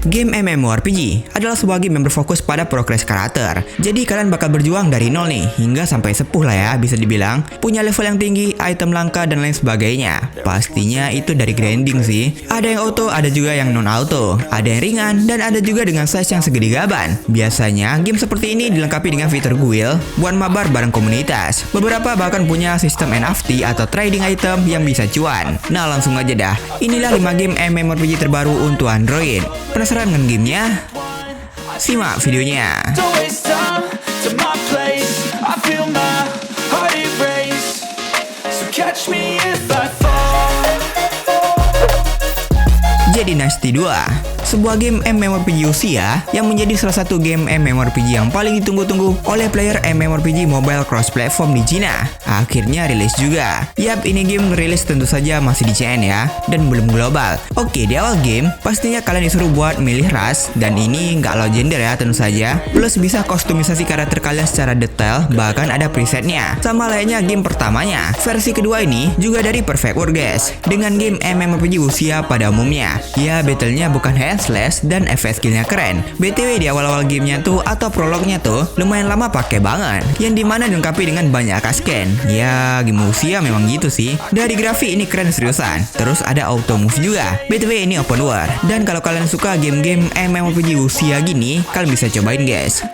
Game MMORPG adalah sebuah game yang berfokus pada progres karakter. Jadi kalian bakal berjuang dari nol nih, hingga sampai sepuh lah ya, bisa dibilang. Punya level yang tinggi, item langka, dan lain sebagainya. Pastinya itu dari grinding sih. Ada yang auto, ada juga yang non-auto. Ada yang ringan, dan ada juga dengan size yang segede gaban. Biasanya, game seperti ini dilengkapi dengan fitur guild buat mabar bareng komunitas. Beberapa bahkan punya sistem NFT atau trading item yang bisa cuan. Nah langsung aja dah, inilah 5 game MMORPG terbaru untuk Android. Penasaran dengan gamenya? Simak videonya. Jadi Dynasty 2, sebuah game MMORPG Usia yang menjadi salah satu game MMORPG yang paling ditunggu-tunggu oleh player MMORPG mobile cross-platform di Cina. Akhirnya rilis juga. Yap, ini game rilis tentu saja masih di CN ya, dan belum global. Oke, di awal game, pastinya kalian disuruh buat milih ras, dan ini nggak legender ya tentu saja. Plus bisa kustomisasi karakter kalian secara detail, bahkan ada presetnya. Sama layaknya game pertamanya. Versi kedua ini juga dari Perfect World guys, dengan game MMORPG Usia pada umumnya. Ya, battle-nya bukan hack slash dan efek skillnya keren. BTW di awal-awal gamenya tuh atau prolognya tuh lumayan lama pakai banget, yang dimana dilengkapi dengan banyak scan. Ya, game Usia memang gitu sih. Dari grafik ini keren seriusan. Terus ada auto move juga. BTW ini open world. Dan kalau kalian suka game-game MMORPG Usia gini, kalian bisa cobain guys.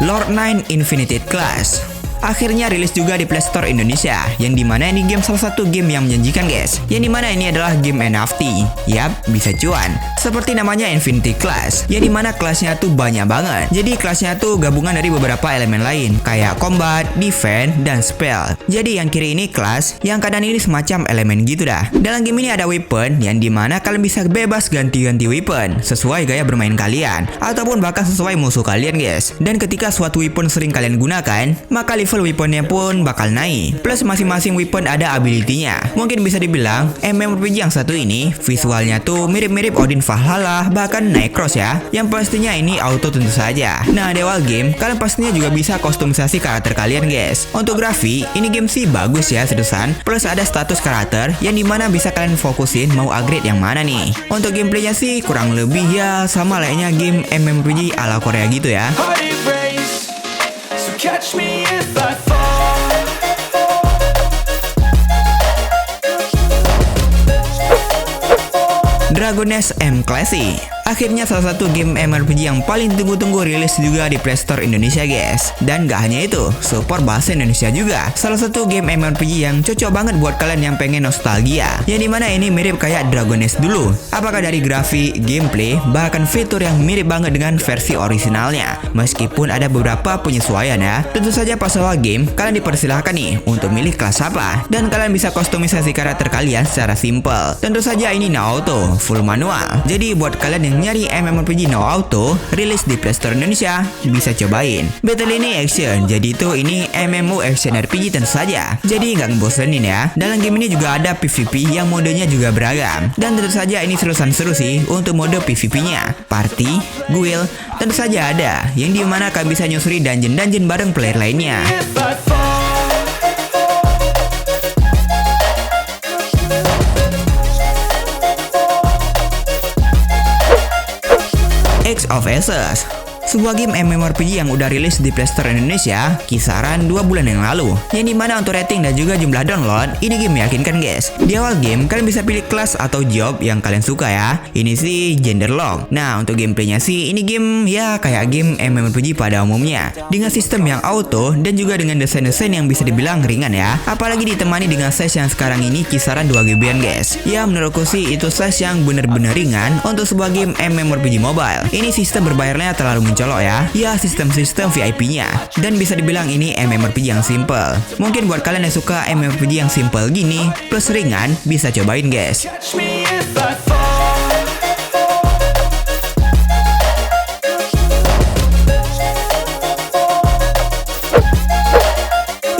Lord 9 Infinite Class akhirnya rilis juga di Play Store Indonesia, yang dimana ini game salah satu game yang menjanjikan guys, yang dimana ini adalah game NFT. Yap, bisa cuan. Seperti namanya Infinity Class, yang dimana kelasnya tuh banyak banget. Jadi kelasnya tuh gabungan dari beberapa elemen lain, kayak combat, defense, dan spell. Jadi yang kiri ini kelas, yang kanan ini semacam elemen gitu dah. Dalam game ini ada weapon, yang dimana kalian bisa bebas ganti-ganti weapon, sesuai gaya bermain kalian, ataupun bahkan sesuai musuh kalian guys. Dan ketika suatu weapon sering kalian gunakan, maka level weaponnya pun bakal naik. Plus masing-masing weapon ada ability-nya. Mungkin bisa dibilang MMORPG yang satu ini visualnya tuh mirip-mirip Odin Valhalla, bahkan Necros ya. Yang pastinya ini auto tentu saja. Nah di awal game kalian pastinya juga bisa kustomisasi karakter kalian guys. Untuk grafik ini game sih bagus ya seriusan. Plus ada status karakter yang dimana bisa kalian fokusin mau upgrade yang mana nih. Untuk gameplaynya sih kurang lebih ya sama layaknya game MMORPG ala Korea gitu ya. Catch me if I fall. Dragoness M Classic akhirnya salah satu game MMORPG yang paling ditunggu-tunggu rilis juga di Play Store Indonesia guys. Dan gak hanya itu, support bahasa Indonesia juga. Salah satu game MMORPG yang cocok banget buat kalian yang pengen nostalgia, yang dimana ini mirip kayak Dragoness dulu. Apakah dari grafik, gameplay, bahkan fitur yang mirip banget dengan versi originalnya. Meskipun ada beberapa penyesuaian ya. Tentu saja pas awal game, kalian dipersilahkan nih untuk milih kelas apa. Dan kalian bisa kustomisasi karakter kalian secara simple. Tentu saja ini no auto, full manual. Jadi buat kalian yang nyari MMORPG no auto, rilis di Play Store Indonesia, bisa cobain. Battle ini action, jadi itu ini MMO action RPG tentu saja. Jadi nggak ngebosenin ya. Dalam game ini juga ada PvP yang modenya juga beragam. Dan tentu saja ini seriusan seru sih untuk mode PvP-nya. Party, guild, tentu saja ada. Yang dimana kalian bisa nyusuri dungeon-dungeon bareng player lainnya. Age of Aces, sebuah game MMORPG yang udah rilis di Play Store Indonesia kisaran 2 bulan yang lalu, yang dimana untuk rating dan juga jumlah download ini game meyakinkan guys. Di awal game kalian bisa pilih kelas atau job yang kalian suka ya. Ini sih gender lock. Nah untuk gameplaynya sih ini game ya kayak game MMORPG pada umumnya, dengan sistem yang auto dan juga dengan desain-desain yang bisa dibilang ringan ya. Apalagi ditemani dengan size yang sekarang ini kisaran 2 GB-an guys. Ya menurutku sih itu size yang bener-bener ringan untuk sebuah game MMORPG mobile. Ini sistem berbayarnya terlalu mencolok ya. Ya sistem-sistem VIP-nya. Dan bisa dibilang ini MMORPG yang simple. Mungkin buat kalian yang suka MMORPG yang simple gini plus ringan, bisa cobain guys.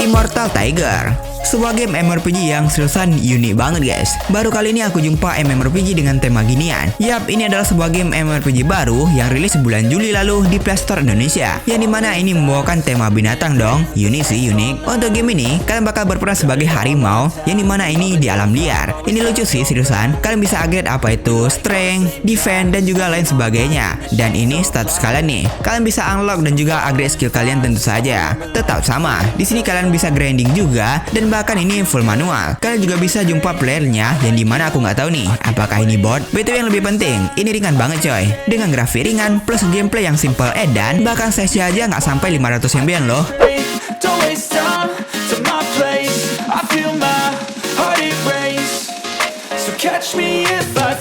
Immortal Tiger, sebuah game MMORPG yang seriusan unik banget guys. Baru kali ini aku jumpa MMORPG dengan tema ginian. Yap, ini adalah sebuah game MMORPG baru yang rilis bulan Juli lalu di Play Store Indonesia. Yang dimana ini membawakan tema binatang dong. Unik sih, unik. Untuk game ini, kalian bakal berperan sebagai harimau, yang dimana ini di alam liar. Ini lucu sih seriusan. Kalian bisa upgrade apa itu strength, defense, dan juga lain sebagainya. Dan ini status kalian nih. Kalian bisa unlock dan juga upgrade skill kalian tentu saja. Tetap sama. Di sini kalian bisa grinding juga, dan bahkan ini full manual. Kalian juga bisa jumpa playernya, yang dimana aku nggak tahu nih apakah ini bot. BTW yang lebih penting, ini ringan banget coy. Dengan grafik ringan plus gameplay yang simple edan, bahkan sesi aja nggak sampai 500 MB loh. Don't waste time to my place. I feel my heart erase. So catch me if I